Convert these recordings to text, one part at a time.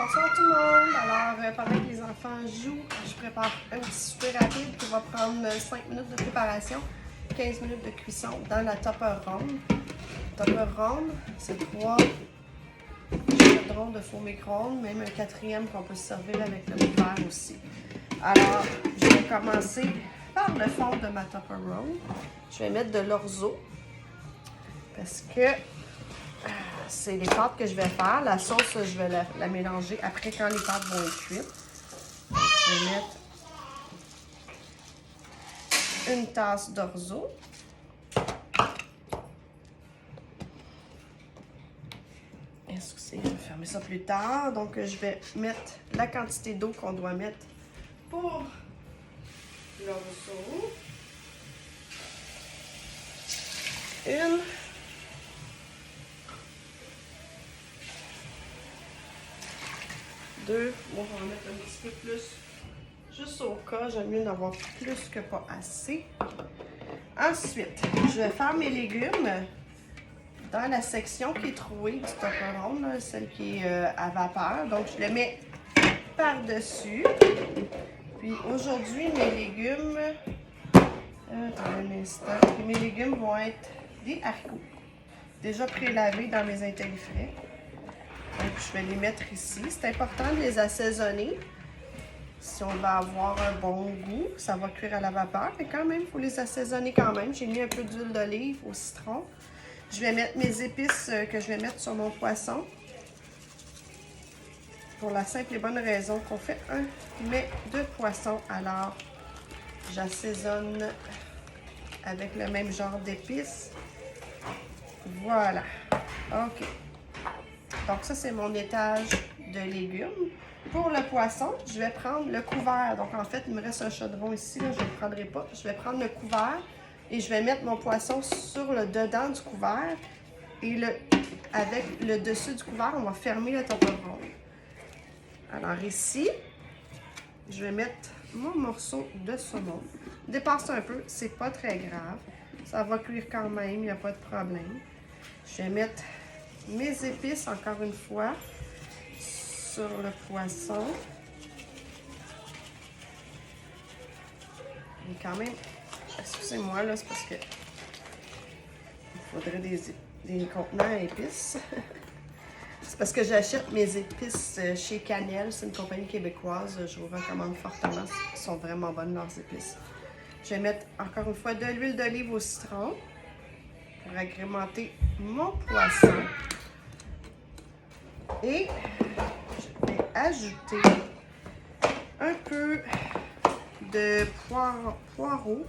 Bonsoir tout le monde! Alors, pendant que les enfants jouent, je prépare un petit souper rapide qui va prendre 5 minutes de préparation, 15 minutes de cuisson dans la topper ronde. Topper ronde, c'est 3 chaudrons de four micro-ondes, même un 4e qu'on peut se servir avec le couvert aussi. Alors, je vais commencer par le fond de ma topper ronde. Je vais mettre de l'orzo parce que c'est les pâtes que je vais faire. La sauce, je vais la mélanger après quand les pâtes vont être cuites. Je vais mettre une tasse d'orzo. Excusez, je vais fermer ça plus tard. Donc, je vais mettre la quantité d'eau qu'on doit mettre pour l'orzo. Une. Deux. Bon, on va mettre un petit peu plus. Juste au cas, j'aime mieux d'avoir plus que pas assez. Ensuite, je vais faire mes légumes dans la section qui est trouée du topper ronde, celle qui est à vapeur. Donc, je le mets par-dessus. Puis aujourd'hui, mes légumes... Attends un instant. Puis mes légumes vont être des haricots. Déjà prélavés dans mes intellifrais. Donc, je vais les mettre ici. C'est important de les assaisonner. Si on veut avoir un bon goût, ça va cuire à la vapeur. Mais quand même, il faut les assaisonner quand même. J'ai mis un peu d'huile d'olive au citron. Je vais mettre mes épices que je vais mettre sur mon poisson. Pour la simple et bonne raison qu'on fait un mets de poisson. Alors, j'assaisonne avec le même genre d'épices. Voilà. OK. Donc, ça, c'est mon étage de légumes. Pour le poisson, je vais prendre le couvert. Donc, en fait, il me reste un chaudron ici. Là, je ne le prendrai pas. Je vais prendre le couvert et je vais mettre mon poisson sur le dedans du couvert. Et avec le dessus du couvert, on va fermer le topper ronde. Alors, ici, je vais mettre mon morceau de saumon. Dépasse un peu, c'est pas très grave. Ça va cuire quand même, il n'y a pas de problème. Je vais mettre mes épices, encore une fois, sur le poisson. Et quand même, excusez-moi, là, c'est parce que il faudrait des contenants à épices. C'est parce que j'achète mes épices chez Cannelle, c'est une compagnie québécoise, je vous recommande fortement, elles sont vraiment bonnes leurs épices. Je vais mettre encore une fois de l'huile d'olive au citron pour agrémenter mon poisson. Et je vais ajouter un peu de poireaux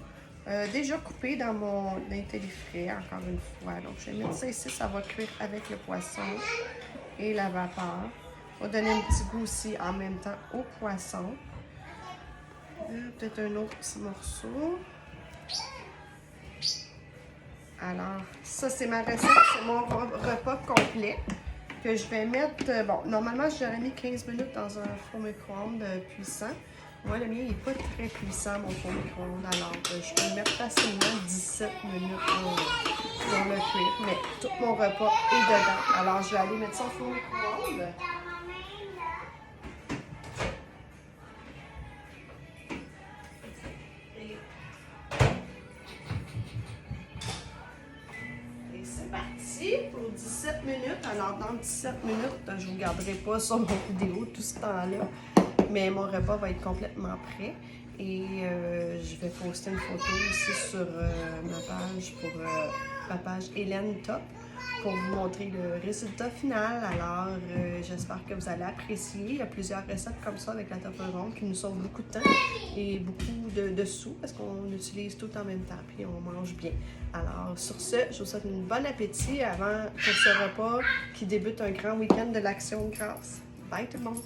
déjà coupés dans mon intellifrais, encore une fois. Donc, je vais mettre ça ici, ça va cuire avec le poisson et la vapeur. On va donner un petit goût aussi en même temps au poisson. Peut-être un autre petit morceau. Alors, ça, c'est ma recette. C'est mon repas complet que je vais mettre... bon, normalement, j'aurais mis 15 minutes dans un four micro-ondes puissant. Moi, le mien, il n'est pas très puissant, mon four micro-ondes. Alors, je peux le mettre facilement 17 minutes pour le cuire. Mais tout mon repas est dedans. Alors, je vais aller mettre ça au four micro-ondes. Pour 17 minutes. Alors, dans 17 minutes, je ne vous garderai pas sur mon vidéo tout ce temps-là, mais mon repas va être complètement prêt. Et je vais poster une photo aussi sur ma page Hélène Top pour vous montrer le résultat final. Alors, j'espère que vous allez apprécier. Il y a plusieurs recettes comme ça avec la topper ronde qui nous sauvent beaucoup de temps et beaucoup de sous parce qu'on utilise tout en même temps puis on mange bien. Alors, sur ce, je vous souhaite un bon appétit pour ce repas qui débute un grand week-end de l'Action de grâce. Bye tout le monde!